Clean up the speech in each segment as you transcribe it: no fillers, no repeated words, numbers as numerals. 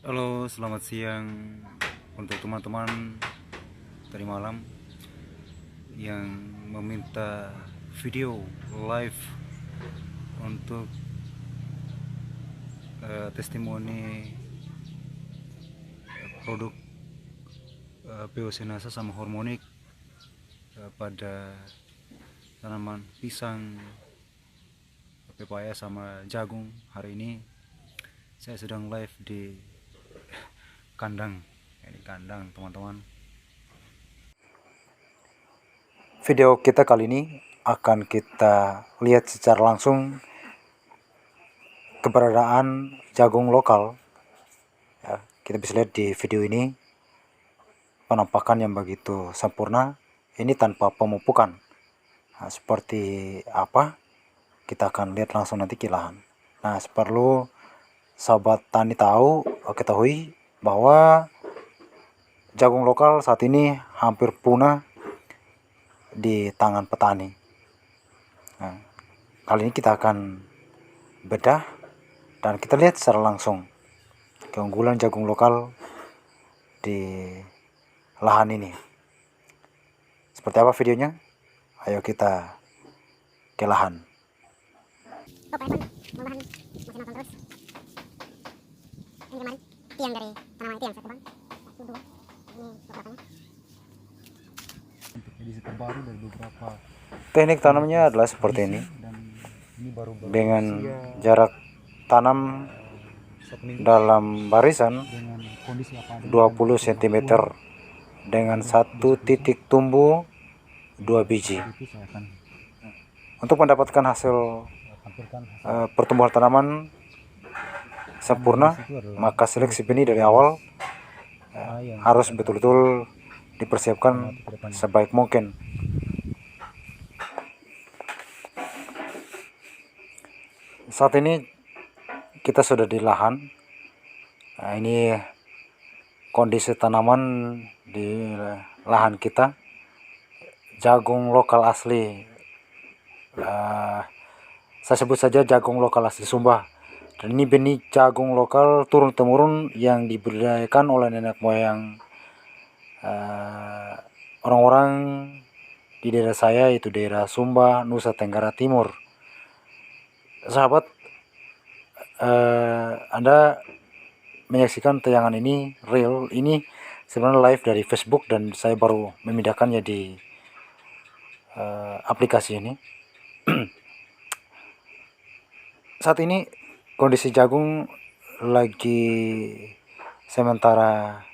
Halo, selamat siang untuk teman-teman tadi malam yang meminta video live untuk testimoni produk POC NASA sama hormonik pada tanaman pisang, pepaya sama jagung. Hari ini saya sedang live di kandang. Ini kandang, teman-teman. Video kita kali ini akan kita lihat secara langsung keberadaan jagung lokal. Ya, kita bisa lihat di video ini penampakan yang begitu sempurna. Ini tanpa pemupukan. Nah, seperti apa? Kita akan lihat langsung nanti ke lahan. Nah, perlu sahabat tani ketahui bahwa jagung lokal saat ini hampir punah di tangan petani. Nah, kali ini kita akan bedah dan kita lihat secara langsung keunggulan jagung lokal di lahan ini. Seperti apa videonya? Ayo kita ke lahan. Oh, Pak Evan, mau bahan masih nonton terus. Ini kemarin tiang dari tanaman itu yang saya tebang. Satu, dua. Ini beberapanya. Untuk edisi terbaru dari beberapa Teknik tanamnya adalah seperti ini, dan ini baru dengan jarak tanam dalam barisan dengan kondisi apa 20 cm dengan satu titik tumbuh 2 biji. itu saya akan Untuk mendapatkan hasil tampilkan pertumbuhan tanaman sempurna, maka seleksi benih dari awal harus betul-betul dipersiapkan sebaik mungkin. Saat ini kita sudah di lahan. Nah, ini kondisi tanaman di lahan kita. Jagung lokal asli. Saya sebut saja jagung lokal asli Sumba. Dan ini benih jagung lokal turun-temurun yang dibudidayakan oleh nenek moyang orang-orang di daerah saya, yaitu daerah Sumba, Nusa Tenggara Timur. Sahabat, Anda menyaksikan tayangan ini real, ini sebenarnya live dari Facebook dan saya baru memindahkannya di aplikasi ini. Saat ini kondisi jagung lagi sementara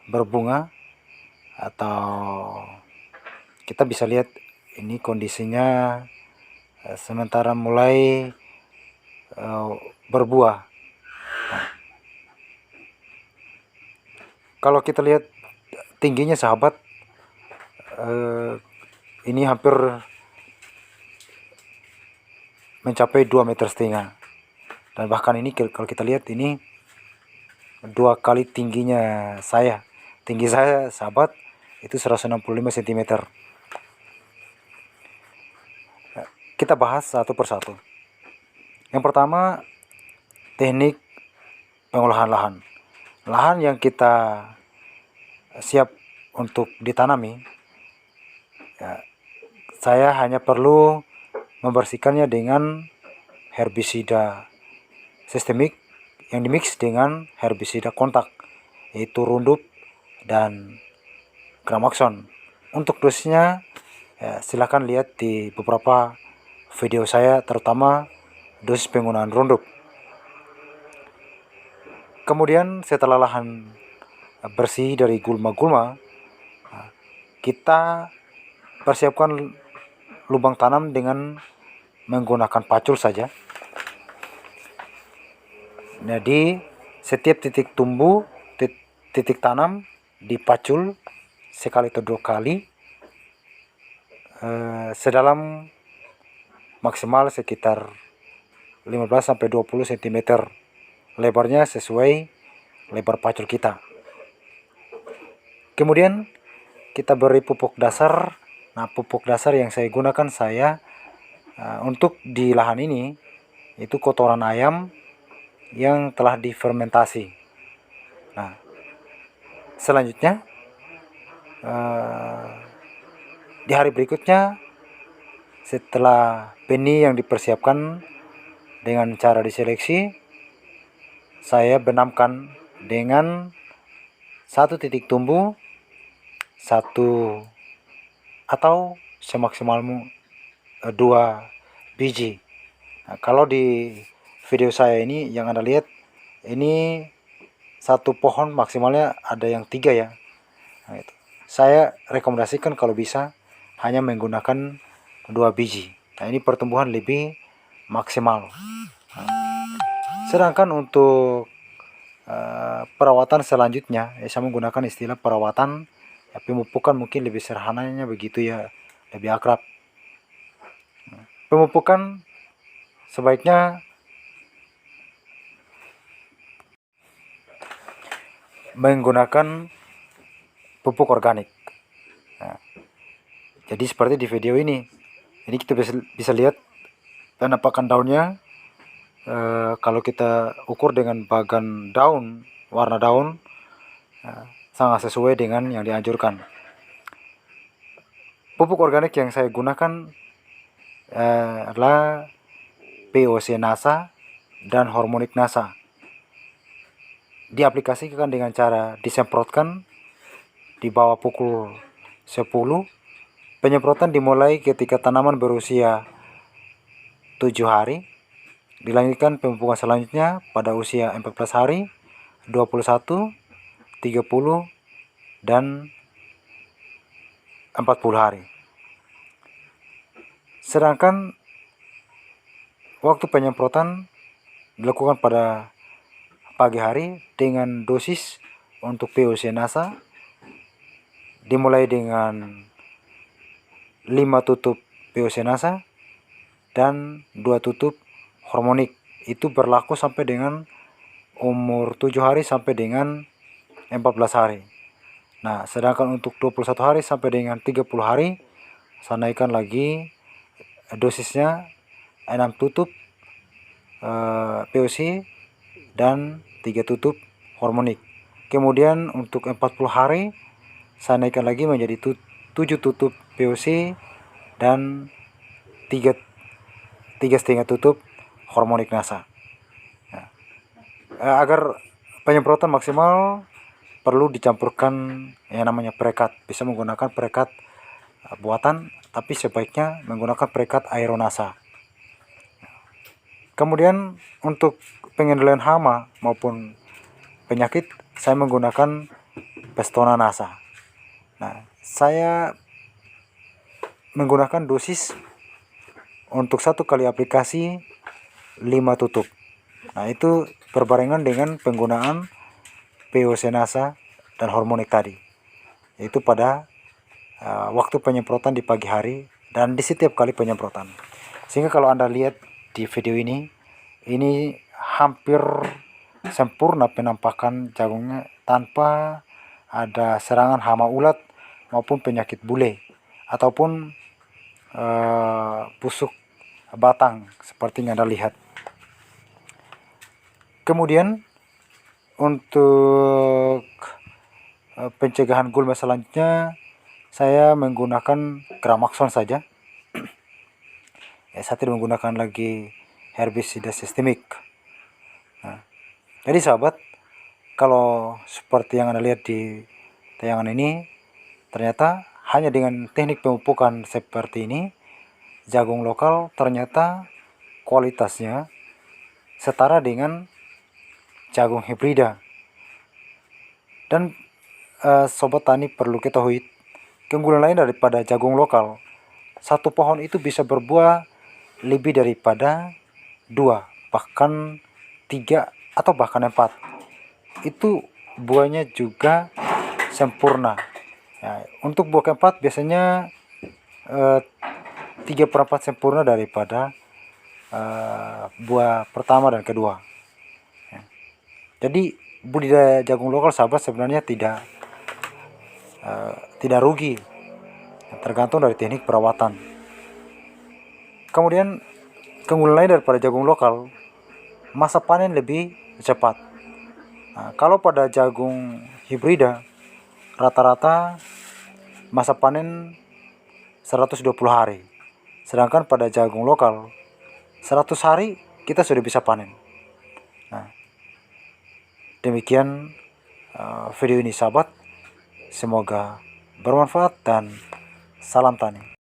berbunga, atau kita bisa lihat ini kondisinya sementara mulai berbuah. Nah, kalau kita lihat tingginya sahabat, ini hampir mencapai 2,5 meter, dan bahkan ini kalau kita lihat ini 2 kali tingginya saya. Tinggi saya sahabat itu 165 cm. Kita bahas satu persatu. Yang pertama, teknik pengolahan lahan. Lahan yang kita siap untuk ditanami, ya, saya hanya perlu membersihkannya dengan herbisida sistemik yang dimix dengan herbisida kontak, yaitu Roundup dan Gramaxon. Untuk dosisnya, ya, silakan lihat di beberapa video saya, terutama dosis penggunaan Roundup. Kemudian setelah lahan bersih dari gulma-gulma, kita persiapkan lubang tanam dengan menggunakan pacul saja. Jadi setiap titik tumbuh, titik tanam dipacul sekali atau 2 kali, sedalam maksimal sekitar 15-20 cm. Lebarnya sesuai lebar pacul kita. Kemudian kita beri pupuk dasar. Nah, pupuk dasar yang saya gunakan untuk di lahan ini itu kotoran ayam yang telah difermentasi. Nah, selanjutnya di hari berikutnya setelah benih yang dipersiapkan dengan cara diseleksi, saya benamkan dengan satu titik tumbuh, satu atau semaksimalmu 2 biji. Nah, kalau di video saya ini yang Anda lihat, ini satu pohon maksimalnya ada yang 3 ya. Nah, itu. Saya rekomendasikan kalau bisa hanya menggunakan 2 biji. Nah, ini pertumbuhan lebih maksimal. Nah, sedangkan untuk perawatan selanjutnya, saya menggunakan istilah perawatan pemupukan, mungkin lebih sederhananya begitu ya, lebih akrab. Pemupukan sebaiknya menggunakan pupuk organik. Nah, jadi seperti di video ini kita bisa lihat penampakan daunnya. Kalau kita ukur dengan bagan daun, warna daun, sangat sesuai dengan yang dianjurkan. Pupuk organik yang saya gunakan adalah POC NASA dan Hormonic NASA. Diaplikasikan dengan cara disemprotkan di bawah pukul 10. Penyemprotan dimulai ketika tanaman berusia 7 hari. Dilanjutkan pemupukan selanjutnya pada usia 14 hari, 21, 30, dan 40 hari. Sedangkan waktu penyemprotan dilakukan pada pagi hari dengan dosis untuk POC NASA dimulai dengan 5 tutup POC NASA dan 2 tutup hormonik. Itu berlaku sampai dengan umur 7 hari sampai dengan 14 hari. Nah, sedangkan untuk 21 hari sampai dengan 30 hari, saya naikkan lagi dosisnya 6 tutup POC dan 3 tutup hormonik. Kemudian untuk 40 hari saya naikkan lagi menjadi 7 tutup POC dan 3,5 tutup hormonik NASA. Nah, agar penyemprotan maksimal perlu dicampurkan yang namanya perekat. Bisa menggunakan perekat buatan, tapi sebaiknya menggunakan perekat aeronasa. Kemudian untuk pengendalian hama maupun penyakit, saya menggunakan Pestona NASA. Nah, saya menggunakan dosis untuk 1 kali aplikasi 5 tutup. Nah, itu berbarengan dengan penggunaan POC NASA dan hormonik tadi, yaitu pada waktu penyemprotan di pagi hari dan di setiap kali penyemprotan. Sehingga kalau Anda lihat di video ini hampir sempurna penampakan jagungnya tanpa ada serangan hama ulat maupun penyakit bule ataupun busuk batang seperti yang Anda lihat. Kemudian untuk pencegahan gulma selanjutnya, saya menggunakan Gramaxon saja. Saya tidak menggunakan lagi herbisida sistemik. Nah, jadi sahabat, kalau seperti yang Anda lihat di tayangan ini, ternyata hanya dengan teknik pemupukan seperti ini, jagung lokal ternyata kualitasnya setara dengan jagung hibrida. Dan sobat tani perlu ketahui, keunggulan lain daripada jagung lokal, satu pohon itu bisa berbuah lebih daripada 2, bahkan 3 atau bahkan 4. Itu buahnya juga sempurna. Ya, untuk buah keempat biasanya 3/4 sempurna daripada buah pertama dan kedua. Ya. Jadi budidaya jagung lokal sahabat sebenarnya tidak rugi, tergantung dari teknik perawatan. Kemudian keunggulan lain daripada jagung lokal, masa panen lebih cepat. Nah, kalau pada jagung hibrida rata-rata masa panen 120 hari. Sedangkan pada jagung lokal 100 hari kita sudah bisa panen. Nah, demikian video ini sahabat. Semoga bermanfaat dan salam tani.